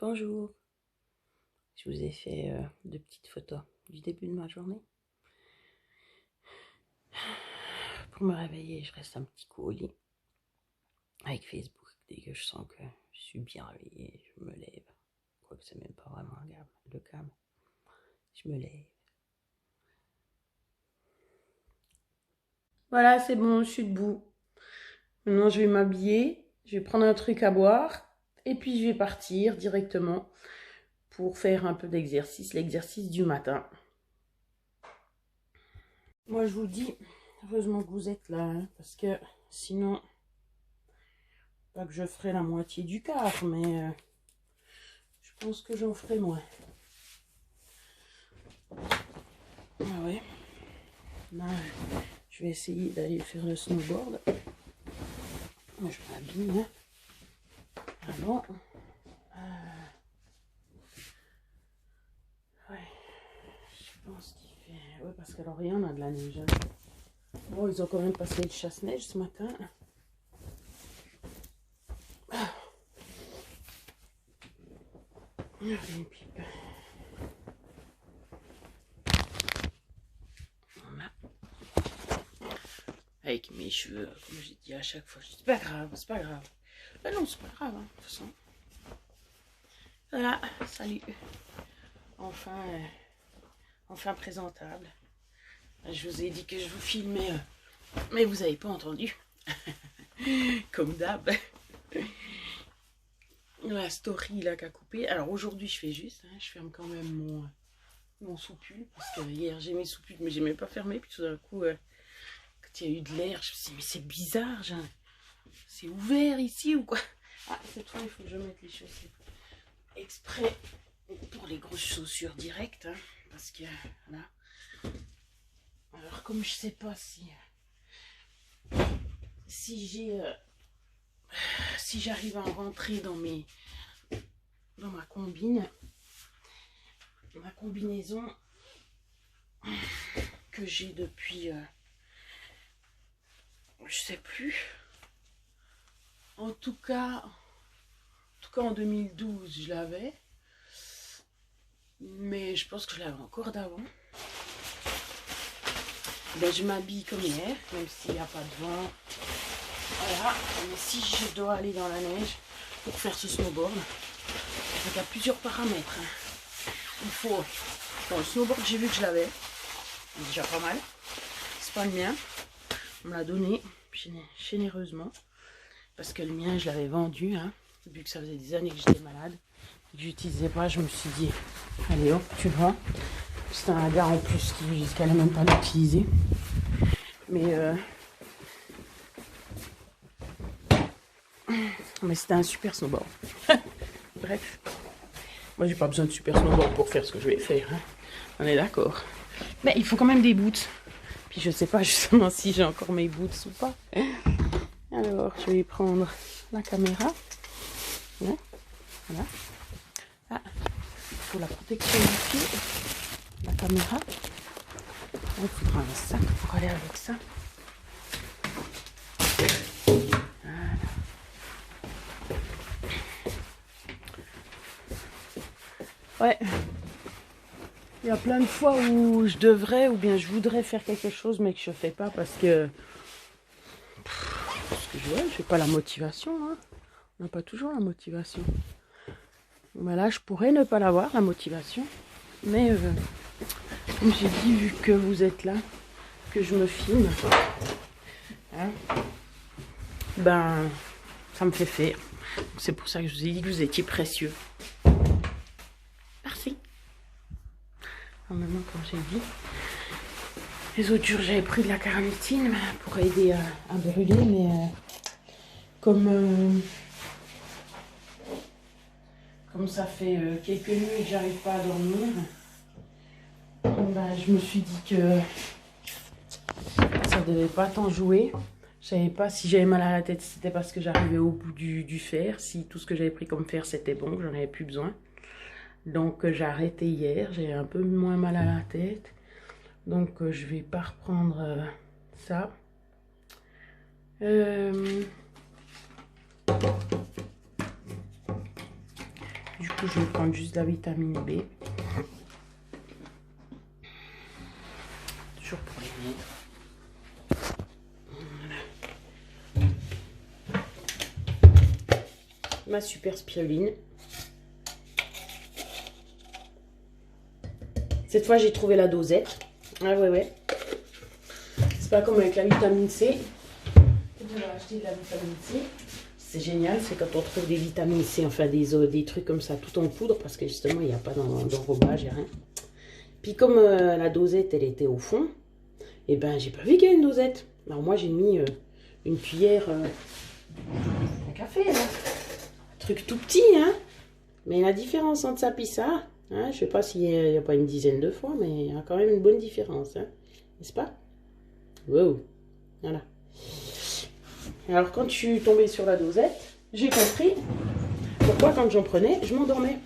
Bonjour, je vous ai fait deux petites photos du début de ma journée. Pour me réveiller, je reste un petit coup au lit avec Facebook. Dès que je sens que je suis bien réveillée, je me lève. Quoique c'est même pas vraiment le cas, je me lève. Voilà, c'est bon, je suis debout. Maintenant, je vais m'habiller, je vais prendre un truc à boire et puis je vais partir directement pour faire un peu d'exercice, l'exercice du matin. Moi, je vous dis, heureusement que vous êtes là, hein, parce que sinon, pas que je ferai la moitié du quart, mais je pense que j'en ferai moins. Ah ouais. Là, je vais essayer d'aller faire le snowboard. Moi, je m'habille, hein. Ah bon. Ouais. Je pense qu'il fait... Ouais, parce qu'à Lorient, on a de la neige. Hein. Bon, ils ont quand même passé le chasse-neige ce matin. Une pipe. Voilà. Avec mes cheveux, comme j'ai dit à chaque fois, c'est pas grave, c'est pas grave. Ben non, c'est pas grave, hein, de toute façon. Voilà, salut. Enfin présentable. Je vous ai dit que je vous filmais, mais vous n'avez pas entendu. Comme d'hab. La story là qu'a coupé. Alors aujourd'hui je fais juste, hein, je ferme quand même mon soupul. Parce que hier j'ai mes soupules mais j'aimais pas fermer. Puis tout d'un coup, quand il y a eu de l'air, je me suis dit mais c'est bizarre, c'est ouvert ici ou quoi? Ah, cette fois il faut que je mette les chaussettes exprès pour les grosses chaussures directes. Hein, parce que là. Alors comme je sais pas si j'arrive à rentrer dans ma combinaison que j'ai depuis je sais plus, en tout cas en 2012 je l'avais, mais je pense que je l'avais encore d'avant. Ben, je m'habille comme hier, même s'il n'y a pas de vent. Voilà, mais si je dois aller dans la neige pour faire ce snowboard, il y a plusieurs paramètres. Il faut... Bon, le snowboard, j'ai vu que je l'avais. Déjà pas mal. C'est pas le mien. On me l'a donné généreusement. Parce que le mien, je l'avais vendu. Hein, vu que ça faisait des années que j'étais malade. Que je n'utilisais pas, je me suis dit, allez hop, tu vois. C'était un gars en plus qui allait même pas l'utiliser. Mais c'était un super snowboard. Bref. Moi, j'ai pas besoin de super snowboard pour faire ce que je vais faire. Hein. On est d'accord. Mais il faut quand même des boots. Puis je sais pas justement si j'ai encore mes boots ou pas. Alors, je vais prendre la caméra. Hein. Voilà. Ah, il faut la protection du pied. La caméra. Il faudra un sac pour aller avec ça. Ouais. Il y a plein de fois où je devrais ou bien je voudrais faire quelque chose mais que je fais pas parce que je n'ai pas la motivation. Hein. On n'a pas toujours la motivation. Mais là, je pourrais ne pas l'avoir, la motivation. Mais comme j'ai dit, vu que vous êtes là, que je me filme, hein, ben, ça me fait faire. C'est pour ça que je vous ai dit que vous étiez précieux. Merci. En même temps, quand j'ai dit, les autres jours, j'avais pris de la carnitine pour aider à brûler, mais comme ça fait quelques nuits que j'arrive pas à dormir, ben, je me suis dit que ça devait pas tant jouer. Je savais pas si j'avais mal à la tête, c'était parce que j'arrivais au bout du fer. Si tout ce que j'avais pris comme fer c'était bon, j'en avais plus besoin. Donc j'ai arrêté hier, j'ai un peu moins mal à la tête. Donc je vais pas reprendre ça. Du coup, je vais prendre juste la vitamine B. Toujours pour les mettre. Voilà. Ma super spiruline. Cette fois, j'ai trouvé la dosette. Ah ouais. C'est pas comme avec la vitamine C. J'ai acheté de la vitamine C. C'est génial, c'est quand on trouve des vitamines C, enfin des trucs comme ça, tout en poudre, parce que justement, il n'y a pas d'enrobage, il n'y a rien. Puis comme la dosette, elle était au fond, et ben j'ai pas vu qu'il y a une dosette. Alors moi, j'ai mis une cuillère à café, là. Un truc tout petit, hein. Mais la différence entre ça et ça, hein, je sais pas s'il n'y a pas une dizaine de fois, mais il y a quand même une bonne différence, hein. N'est-ce pas? Wow. Voilà. Alors quand je suis tombée sur la dosette, j'ai compris pourquoi quand j'en prenais, je m'endormais.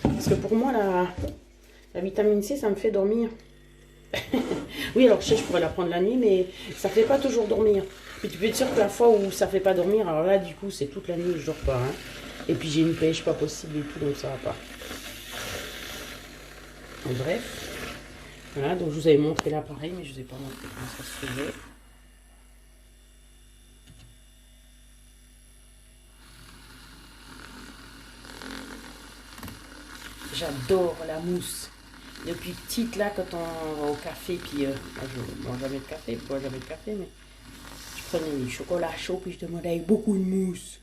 Parce que pour moi, la vitamine C, ça me fait dormir. Oui, alors je sais, je pourrais la prendre la nuit, mais ça ne fait pas toujours dormir. Puis tu peux être sûr que la fois où ça ne fait pas dormir, alors là, du coup, c'est toute la nuit où je dors pas. Hein. Et puis j'ai une pêche pas possible et tout, donc ça va pas. En bref, voilà, donc je vous avais montré l'appareil, mais je ne vous ai pas montré comment ça se faisait. J'adore la mousse. Depuis petite, là, quand on va au café, puis moi, je ne mange jamais de café, je bois jamais de café, mais je prenais du chocolat chaud, puis je demandais avec beaucoup de mousse.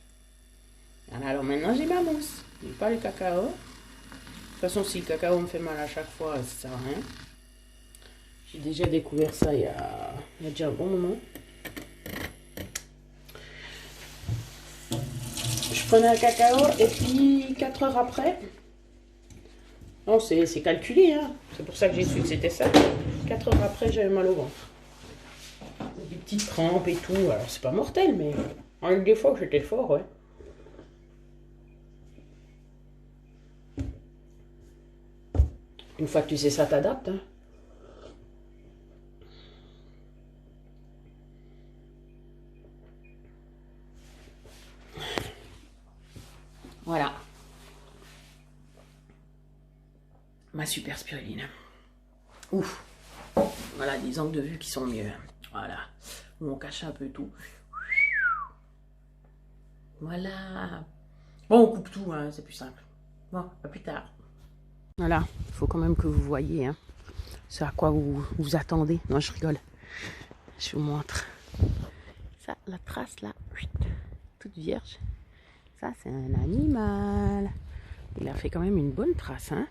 Alors maintenant, j'ai ma mousse. Je n'ai pas le cacao. De toute façon, si le cacao me fait mal à chaque fois, ça sert à rien. J'ai déjà découvert ça il y a déjà un bon moment. Je prenais un cacao, et puis 4 heures après... Non, c'est calculé, hein. C'est pour ça que j'ai su que c'était ça. 4 heures après, j'avais mal au ventre. Des petites crampes et tout. Alors, c'est pas mortel, mais avec des fois, j'étais fort, ouais. Une fois que tu sais ça, t'adaptes, hein. Voilà. Ma super spiruline. Ouf. Voilà, des angles de vue qui sont mieux. Voilà. Où on cache un peu tout. Voilà. Bon, on coupe tout, hein, c'est plus simple. Bon, à plus tard. Voilà, il faut quand même que vous voyez, hein, ce à quoi vous attendez. Non, je rigole. Je vous montre. Ça, la trace là, toute vierge. Ça, c'est un animal. Il a fait quand même une bonne trace, hein.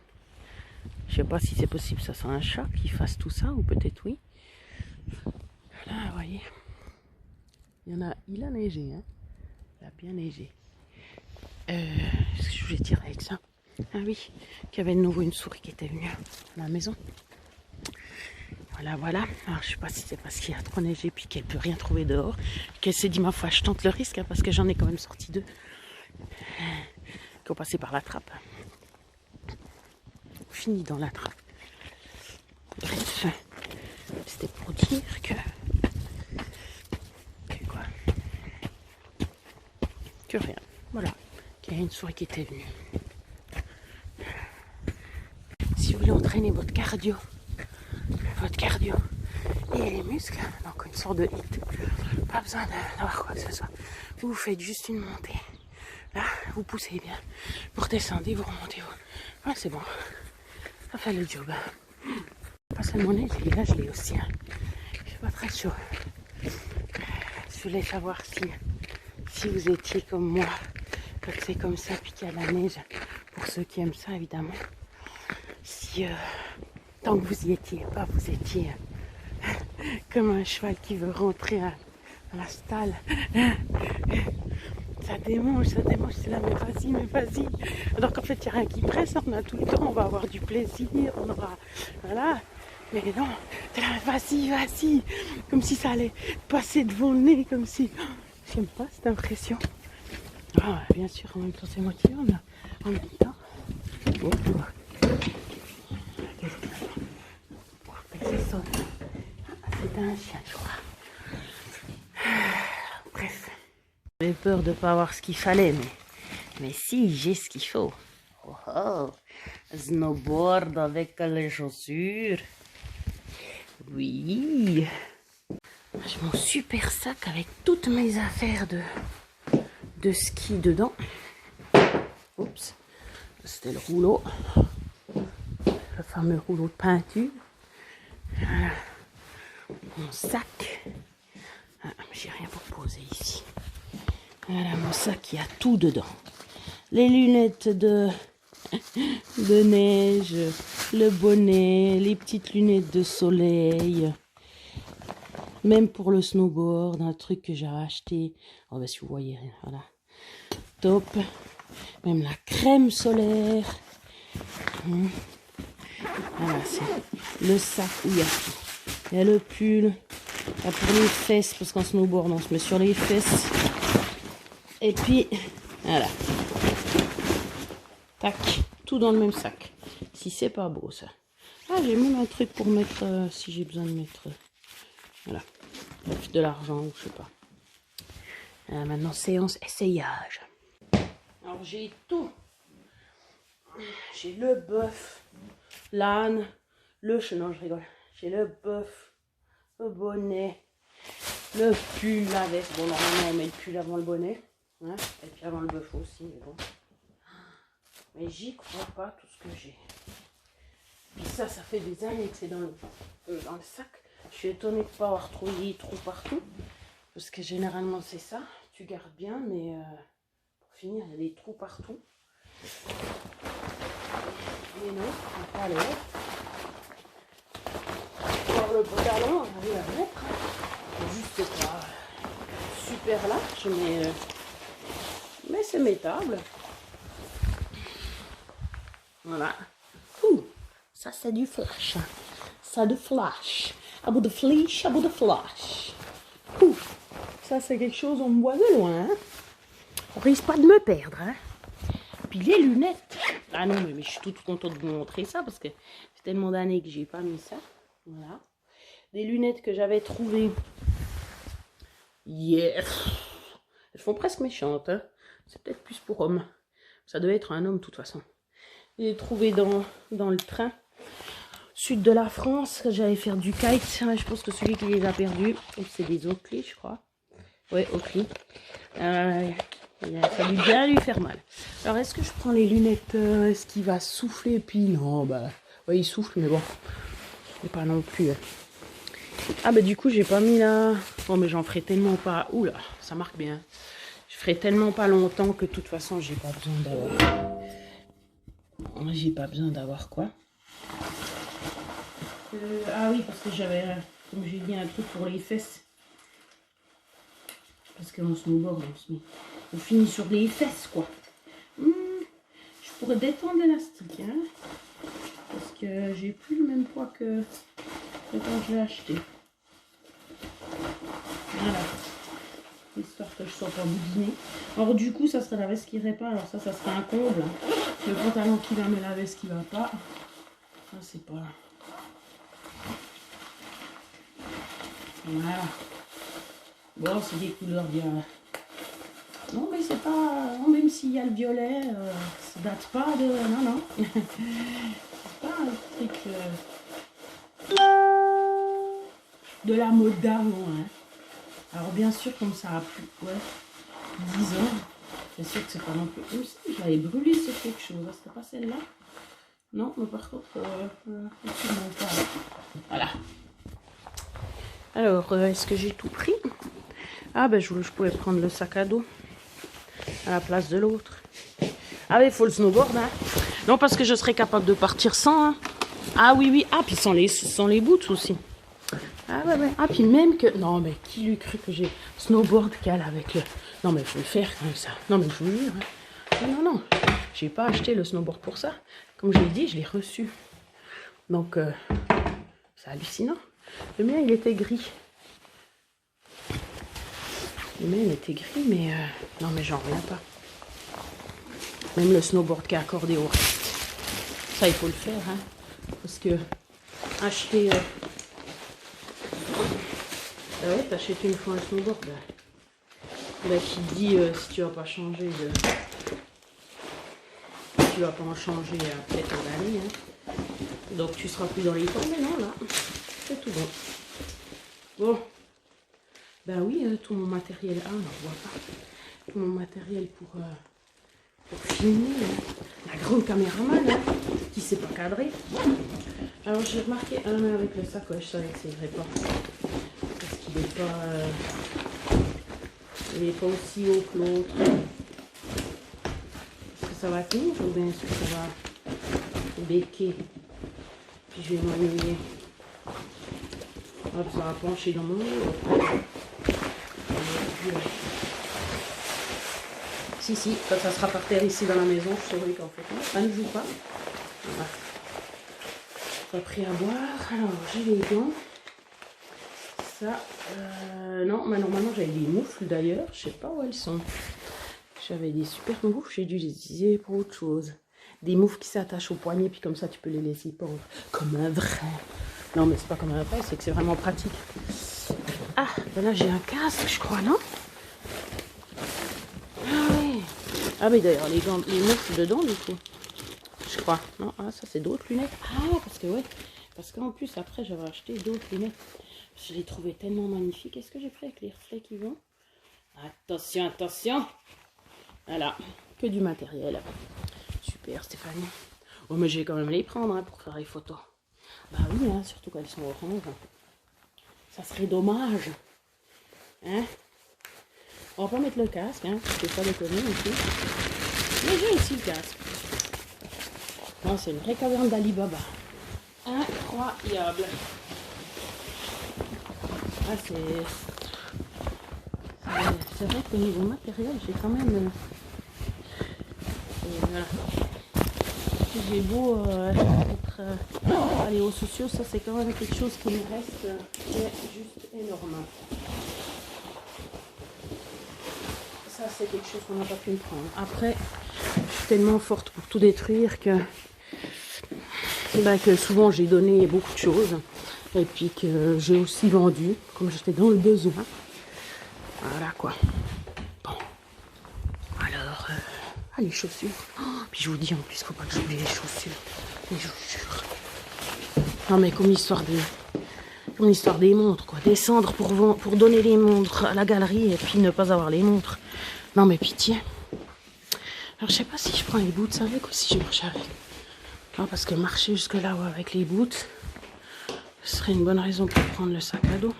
Je sais pas si c'est possible, ça sera un chat qui fasse tout ça, ou peut-être oui. Là, vous voyez. Il a neigé, hein. Il a bien neigé. Qu'est-ce que je voulais dire avec ça? Ah oui, qu'il y avait de nouveau une souris qui était venue à la maison. Voilà. Alors, je sais pas si c'est parce qu'il a trop neigé puis qu'elle peut rien trouver dehors. Qu'elle s'est dit, ma foi, je tente le risque, hein, parce que j'en ai quand même sorti 2. Qui ont passé par la trappe. Fini dans la trappe. Bref, c'était pour dire que quoi? Que rien. Voilà. Qu'il y a une souris qui était venue. Si vous voulez entraîner votre cardio et les muscles, donc une sorte de hit, pas besoin d'avoir quoi que ce soit. Vous faites juste une montée. Là, vous poussez bien. Vous redescendez, vous remontez. Ah, c'est bon. Ça fait le job. Pas seulement neige, et là je l'ai aussi. Hein. Il fait pas très chaud. Je voulais savoir si vous étiez comme moi, quand c'est comme ça, puis qu'il y a la neige, pour ceux qui aiment ça évidemment. Si tant que vous y étiez pas, vous étiez comme un cheval qui veut rentrer à la stalle. Ça démange, c'est là, mais vas-y. Alors qu'en fait, il n'y a rien qui presse, on a tout le temps, on va avoir du plaisir, on aura... Voilà. Mais non, t'es là, vas-y. Comme si ça allait passer devant le nez, comme si... J'aime pas cette impression. Ah, bien sûr, en même temps, c'est motivant, mais en même temps... C'est un chien, je crois. Bref. J'avais peur de ne pas avoir ce qu'il fallait, mais si, j'ai ce qu'il faut. Oh, oh. Snowboard avec les chaussures. Oui. J'ai mon super sac avec toutes mes affaires de ski dedans. Oups. C'était le rouleau. Le fameux rouleau de peinture. Voilà. Mon sac. Ah, j'ai rien pour poser ici. Voilà mon sac, il y a tout dedans. Les lunettes de neige, le bonnet, les petites lunettes de soleil. Même pour le snowboard, un truc que j'ai acheté. Oh bah si vous voyez, voilà. Top. Même la crème solaire. Voilà, c'est le sac où il y a tout. Il y a le pull. Il y a pour les fesses, parce qu'en snowboard, on se met sur les fesses. Et puis, voilà. Tac, tout dans le même sac. Si c'est pas beau, ça. Ah, j'ai même un truc pour mettre, si j'ai besoin de mettre, voilà, de l'argent ou je sais pas. Maintenant, séance essayage. Alors, j'ai tout. J'ai le bœuf, l'âne, non, je rigole. J'ai le bœuf, le bonnet, le pull, la veste. Bon, normalement, on met le pull avant le bonnet. Hein, et puis avant le bœuf aussi, mais bon. Mais j'y crois pas, tout ce que j'ai. Puis ça fait des années que c'est dans le sac. Je suis étonnée de ne pas avoir trouvé des trous partout. Parce que généralement, c'est ça. Tu gardes bien, mais pour finir, il y a des trous partout. Mais non, on va pas aller. Pour le pantalon, on arrive à mettre. Juste pas super large, mais c'est mettable. Voilà. Ouh, ça c'est du flash. Ça de flash. À bout de flash, à bout de flash. Ouh, ça c'est quelque chose, on me voit de loin. Hein. On risque pas de me perdre. Hein. Puis les lunettes. Ah non, mais je suis toute contente de vous montrer ça parce que c'est tellement d'années que j'ai pas mis ça. Voilà. Des lunettes que j'avais trouvées. Yeah. Elles font presque méchantes. Hein. C'est peut-être plus pour hommes. Ça devait être un homme de toute façon. Je l'ai trouvé dans le train sud de la France. J'allais faire du kite. Je pense que celui qui les a perdus, c'est des Oakley, je crois. Ouais, Oakley. Il a fallu bien lui faire mal. Alors, est-ce que je prends les lunettes? Est-ce qu'il va souffler? Et puis, non, bah, ouais, il souffle, mais bon. C'est pas non plus. Ah, bah, du coup, j'ai pas mis là. Oh, mais j'en ferai tellement pas. Oula, ça marque bien. Je ferai tellement pas longtemps que de toute façon, j'ai pas besoin d'avoir. J'ai pas besoin d'avoir quoi. Ah oui, parce que j'avais, comme j'ai dit, un truc pour les fesses. Parce qu'en snowboard, on finit sur les fesses, quoi. Je pourrais détendre l'élastique, hein. Parce que j'ai plus le même poids que quand je l'ai acheté. Voilà. Histoire que je sois pas boudinée. Alors du coup, ça serait la veste qui irait pas. Alors ça serait un comble. Le pantalon qui va, mais la veste qui va pas. Ça, c'est pas... Voilà. Bon, c'est des couleurs bien... Non, mais c'est pas... Non, même s'il y a le violet, ça date pas de... Non, non. C'est pas un truc... de la mode d'avant, hein. Alors, bien sûr, comme ça a plus... Ouais, 10 ans. C'est sûr que c'est pas non plus... Comme si j'avais brûlé sur quelque chose. C'était pas celle-là? Non, mais par contre... Voilà. Alors, est-ce que j'ai tout pris? Ah, ben, je pouvais prendre le sac à dos à la place de l'autre. Ah, mais il faut le snowboard, hein. Non, parce que je serais capable de partir sans, hein. Ah, oui, oui. Ah, puis sans les boots aussi. Ah, ouais, ouais. Ah, puis même que... Non, mais qui lui cru que j'ai snowboard cal avec le... Non, mais il faut le faire comme ça. Non, mais je vous jure, hein. Non, non, non. J'ai pas acheté le snowboard pour ça. Comme je l'ai dit, je l'ai reçu. Donc, c'est hallucinant. Le mien, il était gris. Le mien, il était gris, mais... Non, mais j'en reviens pas. Même le snowboard qui est accordé au reste. Ça, il faut le faire, hein. Parce que acheter... Ah ouais, t'achètes une fois un snowboard. Là, qui dit, si tu vas pas changer de... Si tu tu vas pas en changer après ton année. Hein. Donc tu seras plus dans les temps, mais non, là, c'est tout bon. Bon, ben oui, tout mon matériel, ah, on ne voit pas, tout mon matériel pour filmer, hein. La grande caméraman, hein, qui sait pas cadrer. Alors j'ai remarqué un main avec le sacoche, ça n'exciterait pas, parce qu'il n'est pas, il est pas aussi haut que l'autre. Est-ce que ça va tenir ou bien est-ce que ça va béquer? Puis je vais m'ennuyer. Hop, ça va pencher dans mon lit. Si, quand ça sera par terre ici dans la maison, je saurai qu'en fait, non, ça ne joue pas. Voilà. Pas pris à boire. Alors, j'ai les gants. Ça, non, mais normalement, j'avais des moufles d'ailleurs. Je sais pas où elles sont. J'avais des super moufles, j'ai dû les utiliser pour autre chose. Des moufles qui s'attachent au poignet, puis comme ça, tu peux les laisser pendre. Comme un vrai. Non, mais c'est pas comme un vrai, c'est que c'est vraiment pratique. Ah, ben là, j'ai un casque, je crois, non? Ah mais d'ailleurs les gants, les moufles dedans du coup. Je crois. Non, ah ça c'est d'autres lunettes. Ah parce que ouais. Parce qu'en plus après j'avais acheté d'autres lunettes. Je les trouvais tellement magnifiques. Qu'est-ce que j'ai fait avec les reflets qui vont? Attention, attention. Voilà. Que du matériel. Super Stéphanie. Oh mais je vais quand même les prendre hein, pour faire les photos. Bah oui, hein, surtout quand elles sont oranges. Ça serait dommage. Hein? On va pas mettre le casque, hein, je fais pas déconner ici. Mais j'ai ici le casque. Non, c'est une vraie caverne d'Alibaba. Incroyable. Ah, c'est vrai qu'au niveau matériel, j'ai quand même... voilà. J'ai beau être aller aux sociaux, ça c'est quand même quelque chose qui me reste qui est juste énorme. Ça c'est quelque chose qu'on n'a pas pu me prendre. Après, je suis tellement forte pour tout détruire que souvent j'ai donné beaucoup de choses. Et puis que j'ai aussi vendu, comme j'étais dans le besoin. Voilà quoi. Bon. Alors, les chaussures. Oh, puis je vous dis en plus, faut pas que j'oublie les chaussures. Mais je vous jure. Non mais comme histoire des montres quoi. Descendre pour donner les montres à la galerie et puis ne pas avoir les montres. Non mais pitié. Alors je sais pas si je prends les boots avec ou si je marche avec. Non parce que marcher jusque là ou avec les boots, ce serait une bonne raison pour prendre le sac à dos.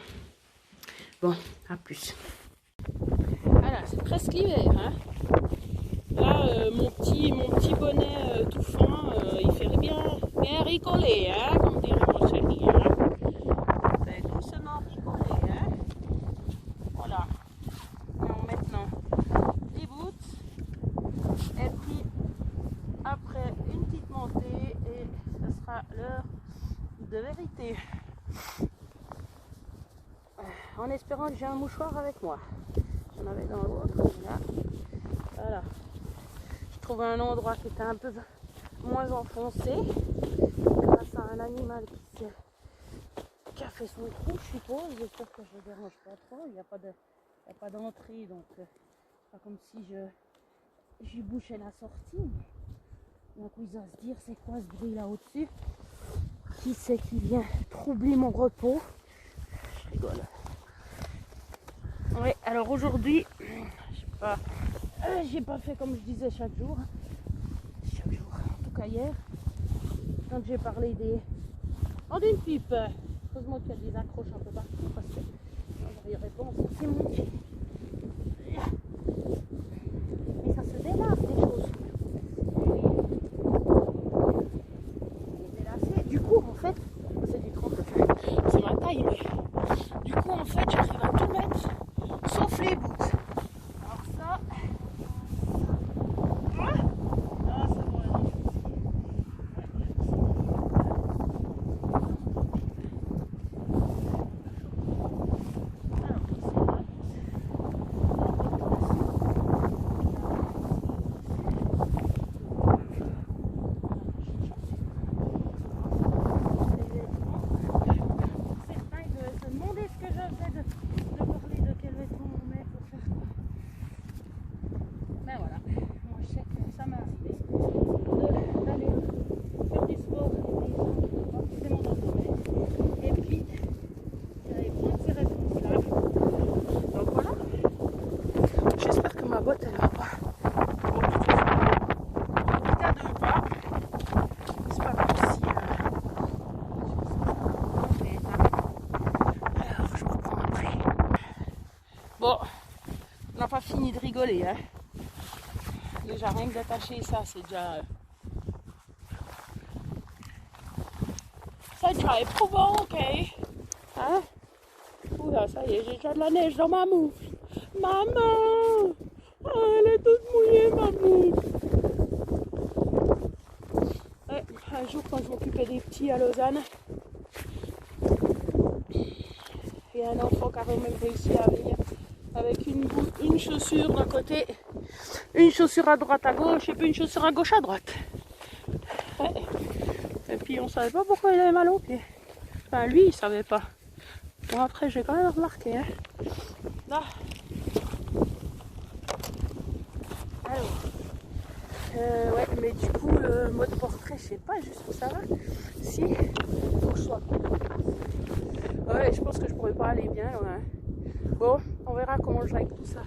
Bon, à plus. Voilà, c'est presque l'hiver. Hein. Là, mon petit bonnet tout fin, il fait bien rigoler, hein, comme dirait mon chéri. Hein. Fait doucement rigoler. Hein. Voilà. Alors maintenant, les boots. Et puis, après, une petite montée et ce sera l'heure de vérité. En espérant que j'ai un mouchoir avec moi. J'en avais dans l'autre, là. Voilà. Je trouvais un endroit qui était un peu moins enfoncé. Grâce à un animal qui a fait son trou, je suppose. J'espère que je ne le dérange pas trop. Il n'y a pas d'entrée, donc c'est pas comme si j'y bouchais la sortie. Donc il va se dire, c'est quoi ce bruit là au-dessus? Qui c'est qui vient troubler mon repos? Je rigole. Ouais, alors aujourd'hui, j'ai pas fait comme je disais chaque jour. Chaque jour, en tout cas hier, quand j'ai parlé d'une pipe. Heureusement qu'il y a des accroches un peu partout parce que j'arriverai pas à enfoncer mon pied. Mais ça se délasse des choses. Délacé. Du coup, en fait, c'est du 30, c'est ma taille, mais du coup, en fait, j'arrive à tout mettre sauf les boots. Alors ça. Bon, on n'a pas fini de rigoler, hein. Déjà, rien que d'attacher ça, c'est déjà... c'est déjà éprouvant, ok. Hein? Oula, ça y est, j'ai déjà de la neige dans ma moufle. Maman! Oh, elle est toute mouillée, ma moufle. Ouais, un jour, quand je m'occupais des petits à Lausanne, il y a un enfant qui a même réussi à venir avec une chaussure d'un côté, une chaussure à droite à gauche et puis une chaussure à gauche à droite. Ouais. Et puis on savait pas pourquoi il avait mal aux pieds. Enfin lui il savait pas. Bon après j'ai quand même remarqué. Hein. Là. Alors. Ouais mais du coup le mode portrait je sais pas jusqu'où ça va. Si. Faut que je sois. Ouais je pense que je pourrais pas aller bien loin. Bon on verra comment je règle tout ça.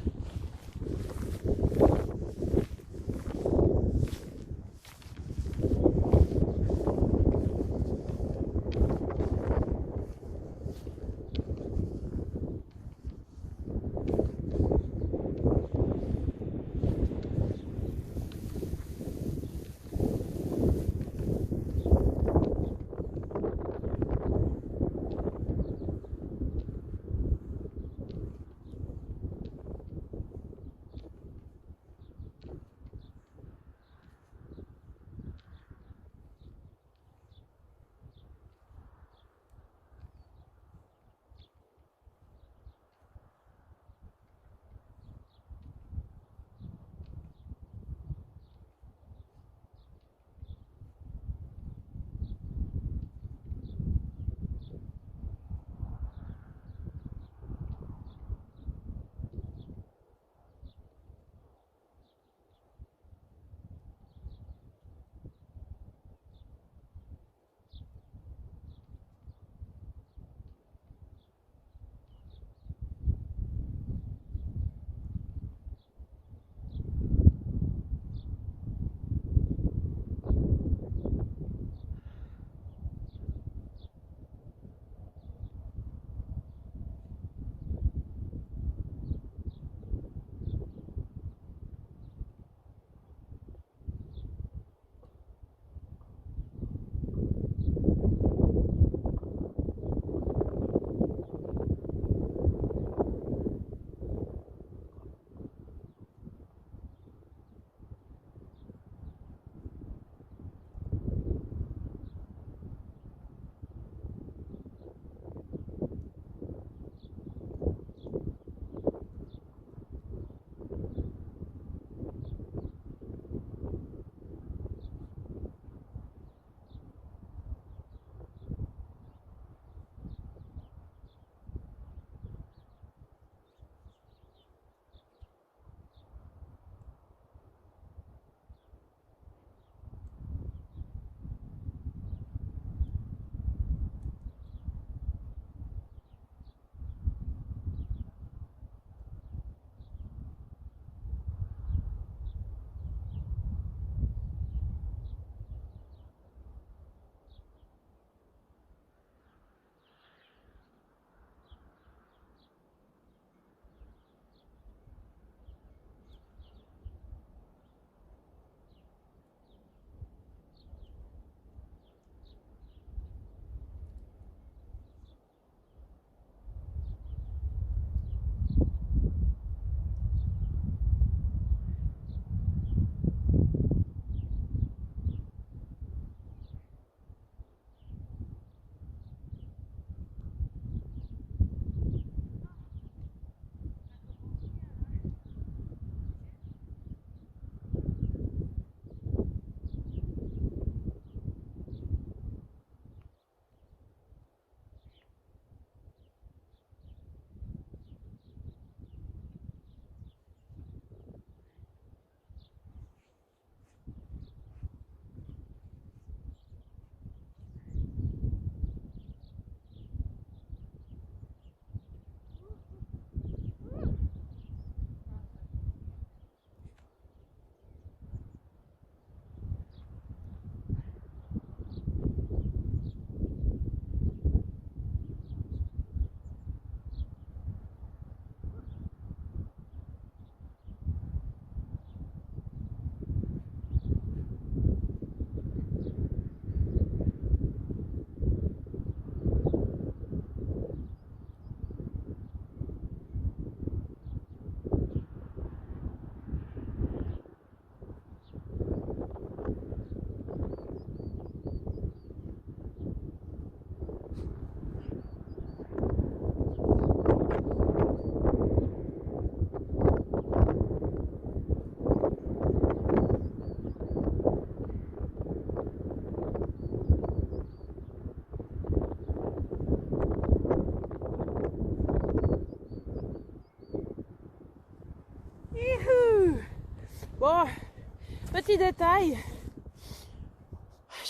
petit détail.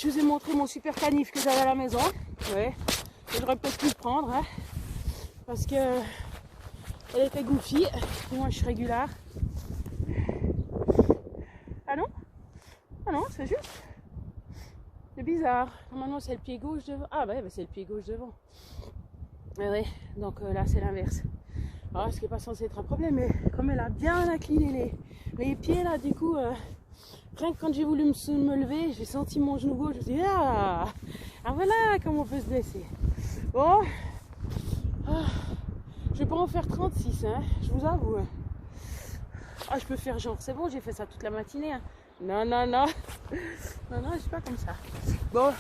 Je vous ai montré mon super canif que j'avais à la maison. Ouais. J'aurais peut-être pu le prendre. Hein, parce que elle était goofy. Et moi je suis régulière. Ah non? Ah non, c'est juste. C'est bizarre. Normalement c'est le pied gauche devant. Ah ouais, bah, c'est le pied gauche devant. Ouais, donc là c'est l'inverse. Alors ce qui n'est pas censé être un problème, mais comme elle a bien incliné les pieds là, du coup, rien que quand j'ai voulu me lever, j'ai senti mon genou gauche, je me suis dit ah voilà comment on peut se blesser. Bon, je vais pas en faire 36, hein, je vous avoue. Ah, je peux faire genre, c'est bon, j'ai fait ça toute la matinée. Hein. Non, je suis pas comme ça. Bon,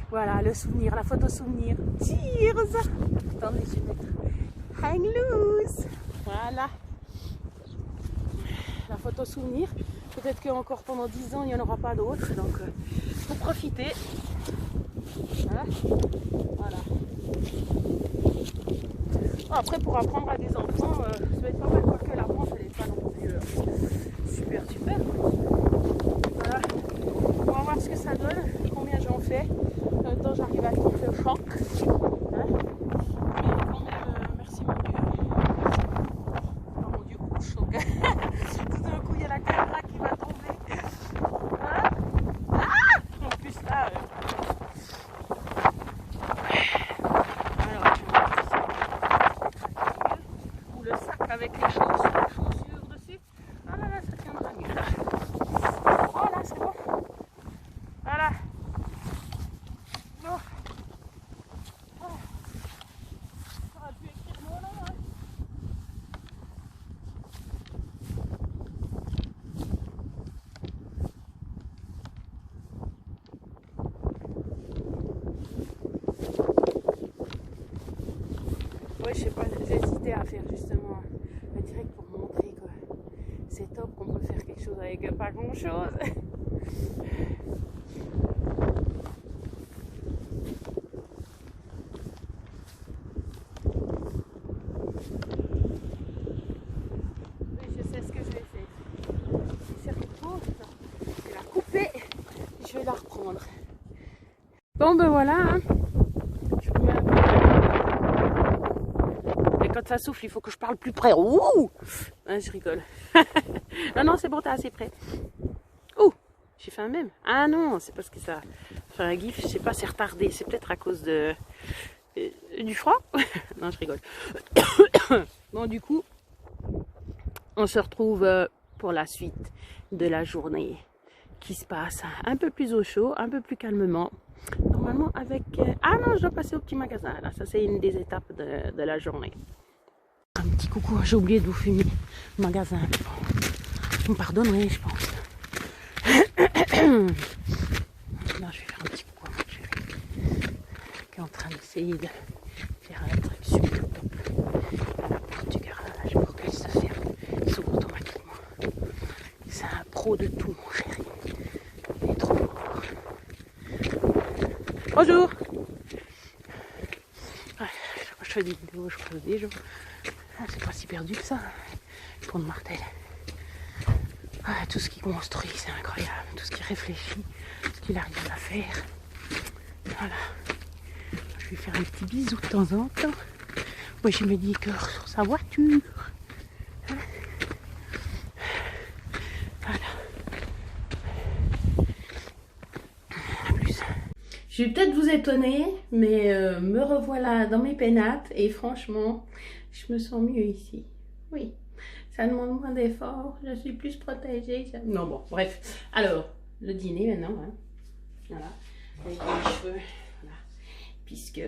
voilà, le souvenir, la photo souvenir. Cheers. Attendez, je vais mettre hang loose. Voilà. La photo souvenir. Peut-être qu'encore pendant 10 ans, il n'y en aura pas d'autres. Donc, faut profiter. Hein, voilà. Après, pour apprendre à des enfants, ça va être pas mal. Quoique la branche, elle n'est pas non plus super. Voilà. On va voir ce que ça donne, combien j'en fais. En même temps, j'arrive à quitter le choc. Hein, mais quand même, merci mon Dieu. Oh mon Dieu, choc. Tout d'un coup, il y a la caméra qui va tomber. Hein, en plus, là. Alors, ou le sac avec les chaussures dessus. Ah là là, ça tiendra mieux là. Voilà, c'est bon. Voilà. Bon. Oh. J'aurais pu écrire mon nom, hein. Ouais, je sais pas, j'ai hésité à faire justement un direct pour montrer que c'est top, qu'on peut faire quelque chose avec pas grand chose. Oui, je sais ce que je vais faire. Si c'est trop, je vais la couper, je vais la reprendre. Bon ben voilà, hein. Je vous mets un peu. Et quand ça souffle, il faut que je parle plus près. Ouh, hein, je rigole. Non, c'est bon, t'es assez près. Ouh, j'ai fait un mème. Ah non, c'est parce que ça fait un gif, je sais pas, c'est retardé. C'est peut-être à cause de du froid. Non, je rigole. Bon, du coup, on se retrouve pour la suite de la journée qui se passe un peu plus au chaud, un peu plus calmement. Normalement avec... Ah non, je dois passer au petit magasin. Là, ça c'est une des étapes de la journée. Un petit coucou, j'ai oublié de vous filmer le magasin. Vous me pardonnerez, je pense. Non, je vais faire un petit coucou à mon chéri qui est en train d'essayer de faire un truc super top à la porte du garage pour qu'elle se ferme. Il s'ouvre automatiquement. C'est un pro de tout, mon chéri. Il est trop fort. Bonjour. Ouais, je fais des vidéos, je pose des jours. Ah, c'est pas si perdu que ça. Pour le martel. Ah, tout ce qu'il construit, c'est incroyable. Tout ce qu'il réfléchit, ce qu'il arrive à faire. Voilà. Je vais lui faire un petit bisou de temps en temps. Moi, j'ai mes 10 cœurs sur sa voiture. Voilà. Je vais peut-être vous étonner, mais me revoilà dans mes pénates et franchement, je me sens mieux ici. Oui, ça demande moins d'efforts, je suis plus protégée. Non, bon, bref. Alors, le dîner maintenant, hein. Voilà, avec les cheveux, voilà. Puisque,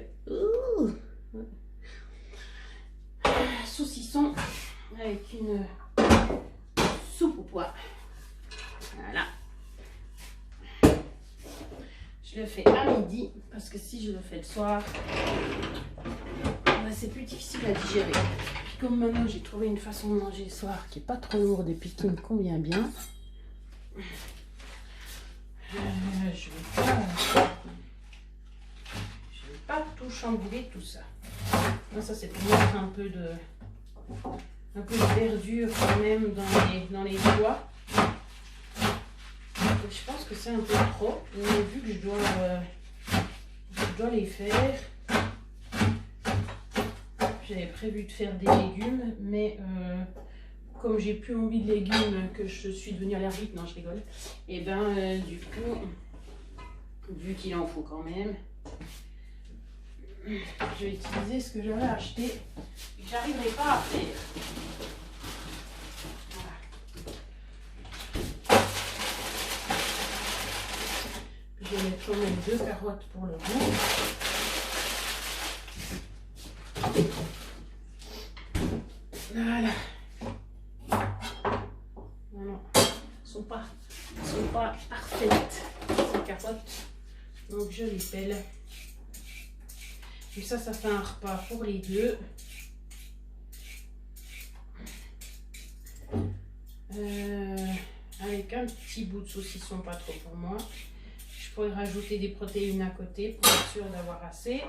saucisson avec une soupe au pois. Voilà. Je le fais à midi parce que si je le fais le soir, c'est plus difficile à digérer. Puis comme maintenant j'ai trouvé une façon de manger le soir qui n'est pas trop lourde et puis qui me convient bien, je vais pas tout chambouler tout ça. Là, ça c'est pour mettre un peu de verdure quand même dans les bois. Je pense que c'est un peu trop, mais vu que je dois les faire, j'avais prévu de faire des légumes, mais comme j'ai plus envie de légumes, que je suis devenue allergique, non je rigole, et ben du coup, vu qu'il en faut quand même, je vais utiliser ce que j'avais acheté et que j'arriverai pas à faire. Voilà. Je vais mettre quand même 2 carottes pour le goût. Voilà. Non, elles sont pas parfaites, ces carottes. Donc je les pèle. Et ça fait un repas pour les deux. Avec un petit bout de saucisson, pas trop pour moi. Je pourrais rajouter des protéines à côté pour être sûr d'avoir assez.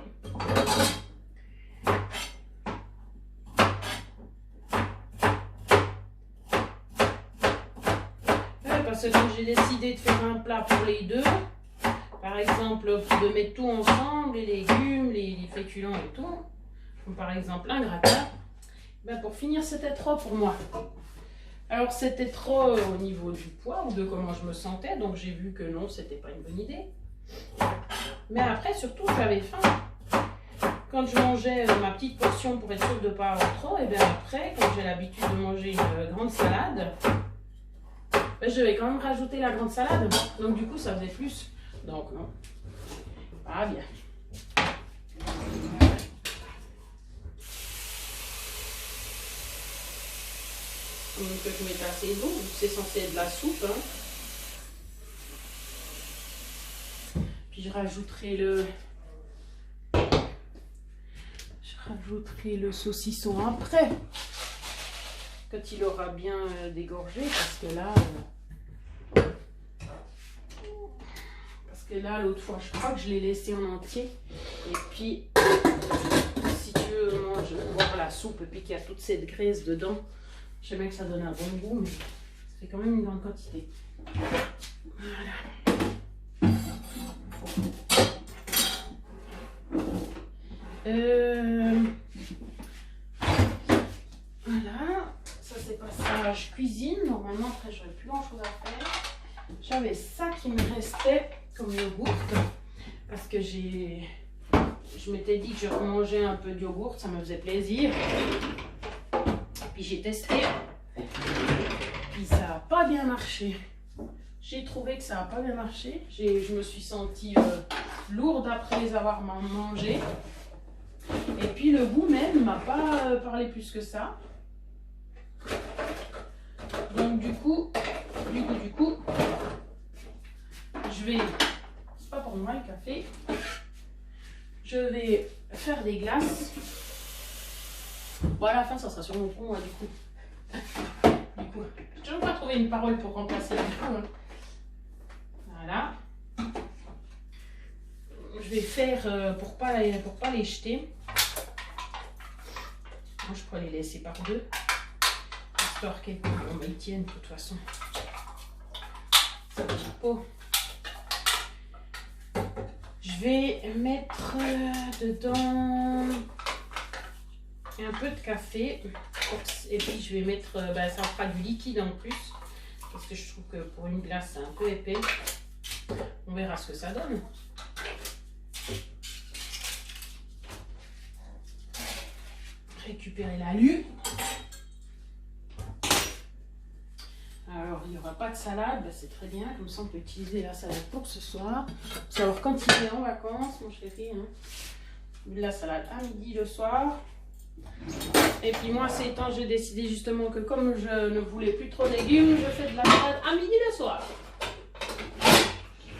Parce que quand j'ai décidé de faire un plat pour les deux, par exemple de mettre tout ensemble, les légumes, les féculents et tout, comme par exemple un gratin, ben pour finir c'était trop pour moi. Alors c'était trop au niveau du poids ou de comment je me sentais, donc j'ai vu que non, c'était pas une bonne idée. Mais après surtout j'avais faim. Quand je mangeais ma petite portion pour être sûre de ne pas avoir trop, et bien après, quand j'ai l'habitude de manger une grande salade, ben je vais quand même rajouter la grande salade. Donc du coup ça faisait plus. Donc non, pas bien. Donc je mette assez d'eau, c'est censé être de la soupe. Hein. Puis je rajouterai le saucisson après, quand il aura bien dégorgé, parce que là l'autre fois je crois que je l'ai laissé en entier. Et puis si tu veux boire la soupe et puis qu'il y a toute cette graisse dedans, je sais bien que ça donne un bon goût, mais ça fait quand même une grande quantité. Voilà. Voilà, ça c'est passage cuisine. Normalement après j'aurais plus grand chose à faire. J'avais ça qui me restait comme yogourt parce que je m'étais dit que je remangeais un peu de yogourt, ça me faisait plaisir. Puis j'ai testé, puis ça n'a pas bien marché. J'ai trouvé que ça n'a pas bien marché. Je me suis sentie lourde après les avoir mangés. Et puis le goût même ne m'a pas parlé plus que ça. Donc du coup, je vais, c'est pas pour moi le café, je vais faire des glaces. Bon, à la fin ça sera sur mon pont du coup. Je n'ai pas trouvé une parole pour remplacer le coup. Hein. Voilà. Je vais faire pour pas les jeter. Moi, je pourrais les laisser par deux. Histoire qu'ils tiennent de toute façon. Ça bouge pas. Je vais mettre dedans un peu de café. Et puis je vais mettre, ça fera du liquide en plus. Parce que je trouve que pour une glace c'est un peu épais. On verra ce que ça donne. Récupérer l'alu. Alors il n'y aura pas de salade, c'est très bien, comme ça on peut utiliser la salade pour ce soir. Alors quand il est en vacances, mon chéri, hein, de la salade à midi le soir. Et puis moi ces temps j'ai décidé justement que comme je ne voulais plus trop de légumes, je fais de la salade à midi le soir.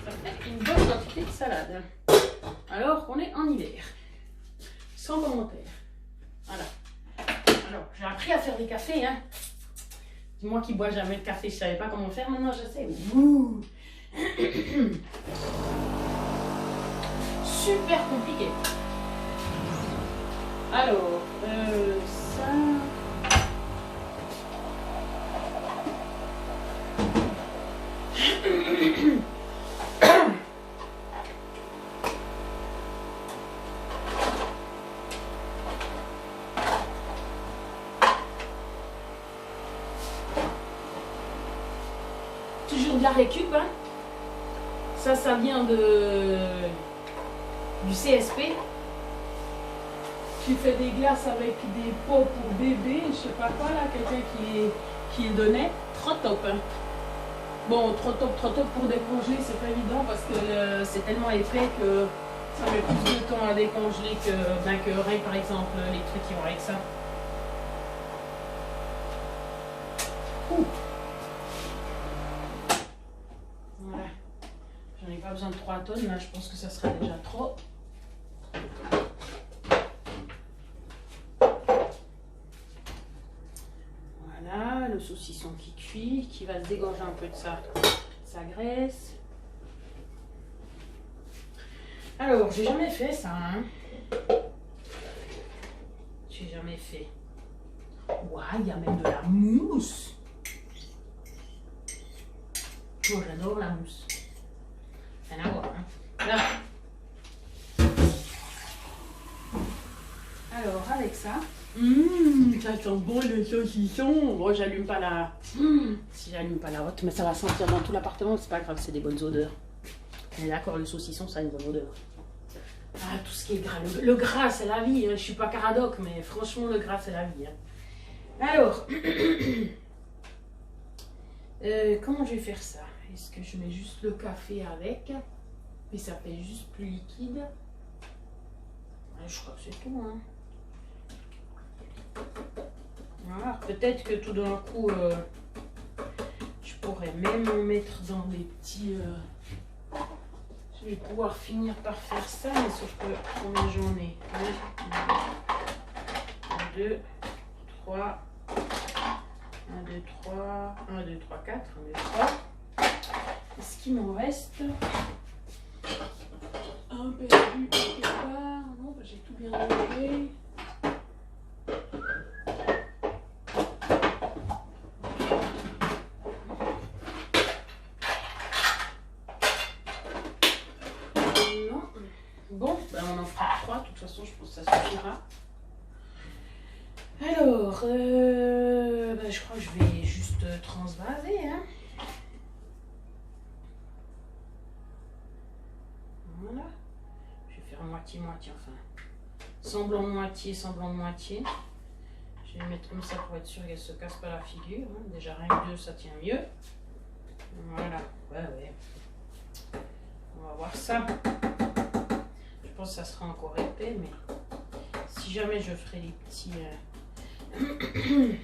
Ça fait une bonne quantité de salade. Alors qu'on est en hiver. Sans commentaire. Voilà. Alors, j'ai appris à faire des cafés, hein. Moi qui bois jamais de café, je savais pas comment faire. Maintenant, je sais. Ouh. Super compliqué. Alors, ça... la récup, hein. Ça vient du CSP. Tu fais des glaces avec des pots pour bébé, je sais pas quoi, là, quelqu'un qui le donnait. Trop top, hein. Bon, trop top pour décongeler, c'est pas évident parce que c'est tellement épais que ça met plus de temps à décongeler que rien, par exemple, les trucs qui vont avec ça. Ouh. Voilà. J'en ai pas besoin de 3 tonnes, là je pense que ça serait déjà trop. Voilà, le saucisson qui cuit, qui va se dégager un peu de sa graisse. Alors, j'ai jamais fait ça, hein. J'ai jamais fait. Ouah, il y a même de la mousse. Moi, j'adore la mousse. Rien à voir, hein. Là. Alors, avec ça, ça sent bon le saucisson. Bon, j'allume pas la... si j'allume pas la haute, mais ça va sentir dans tout l'appartement, c'est pas grave, c'est des bonnes odeurs. Mais d'accord, le saucisson, ça a une bonne odeur. Ah, tout ce qui est gras. Le gras, c'est la vie. Hein. Je suis pas caradoc, mais franchement, le gras, c'est la vie. Hein. Alors, comment je vais faire ça? Est-ce que je mets juste le café avec? Et ça fait juste plus liquide. Ouais, je crois que c'est tout. Hein. Voilà. Peut-être que tout d'un coup, je pourrais même en mettre dans des petits... Je vais pouvoir finir par faire ça, mais sauf que combien j'en ai? 1, 2, 3, 1, 2, 3, 1, 2, 3, 4, 1, 2, 3. Est-ce qu'il m'en reste un perdu quelque part? Non, bah, j'ai tout bien rangé. Bon, ben on en fera 3, de toute façon je pense que ça suffira. Alors, ben je crois que je vais juste transvaser. Hein. Voilà. Je vais faire moitié-moitié, enfin. Semblant de moitié, semblant de moitié. Je vais mettre comme ça pour être sûr qu'elle ne se casse pas la figure. Hein. Déjà rien que 2, ça tient mieux. Voilà, ouais. On va voir ça. Je pense que ça sera encore épais, mais si jamais je ferai les petits les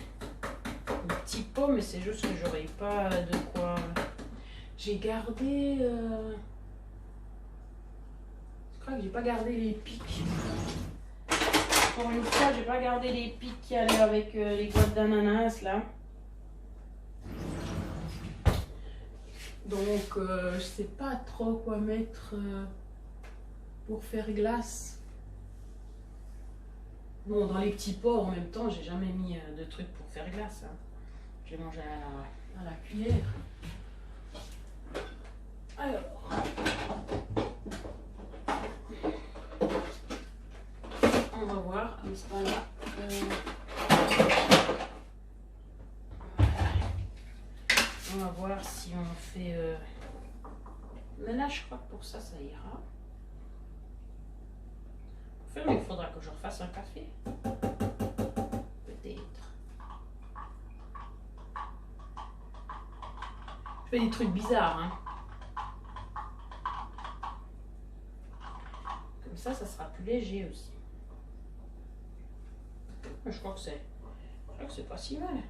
petits pots, mais c'est juste que j'aurai pas de quoi. J'ai gardé je crois que j'ai pas gardé les pics. Pour une fois, j'ai pas gardé les pics qui allaient avec les boîtes d'ananas là. Donc je sais pas trop quoi mettre pour faire glace. Bon, dans les petits pots, en même temps, j'ai jamais mis de trucs pour faire glace. Hein. Je vais manger à la cuillère. Alors. On va voir, à ce moment-là. On va voir si on fait... Mais là, je crois que pour ça, ça ira. Mais il faudra que je refasse un café. Peut-être. Je fais des trucs bizarres, hein. Comme ça sera plus léger aussi. Je crois que c'est pas si mal.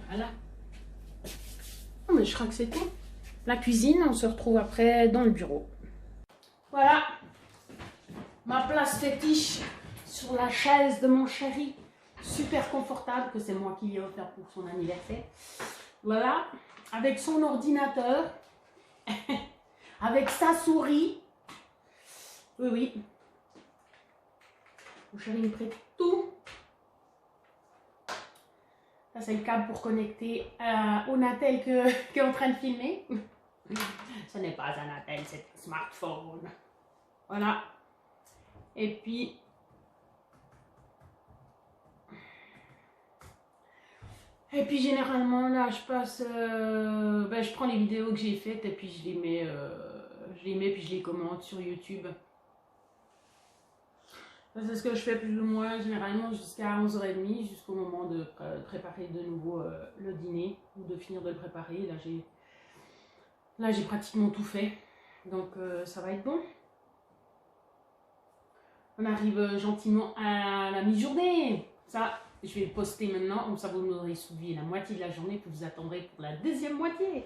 Voilà. Oh, mais je crois que c'est tout. La cuisine, on se retrouve après dans le bureau. Voilà. Ma place fétiche sur la chaise de mon chéri. Super confortable, que c'est moi qui lui ai offert pour son anniversaire. Voilà. Avec son ordinateur. Avec sa souris. Oui. Mon chéri me prête tout. Ça, c'est le câble pour connecter au Natel qui est en train de filmer. Ce n'est pas un Natel, c'est un smartphone. Voilà. Et puis... généralement là je passe, je prends les vidéos que j'ai faites et puis je les mets puis je les commente sur YouTube. C'est ce que je fais plus ou moins généralement jusqu'à 11h30, jusqu'au moment de préparer de nouveau le dîner ou de finir de le préparer. Là j'ai pratiquement tout fait, donc ça va être bon. On arrive gentiment à la mi-journée. Ça, je vais le poster maintenant, comme ça vous m'aurez suivi la moitié de la journée, puis vous attendrez pour la deuxième moitié.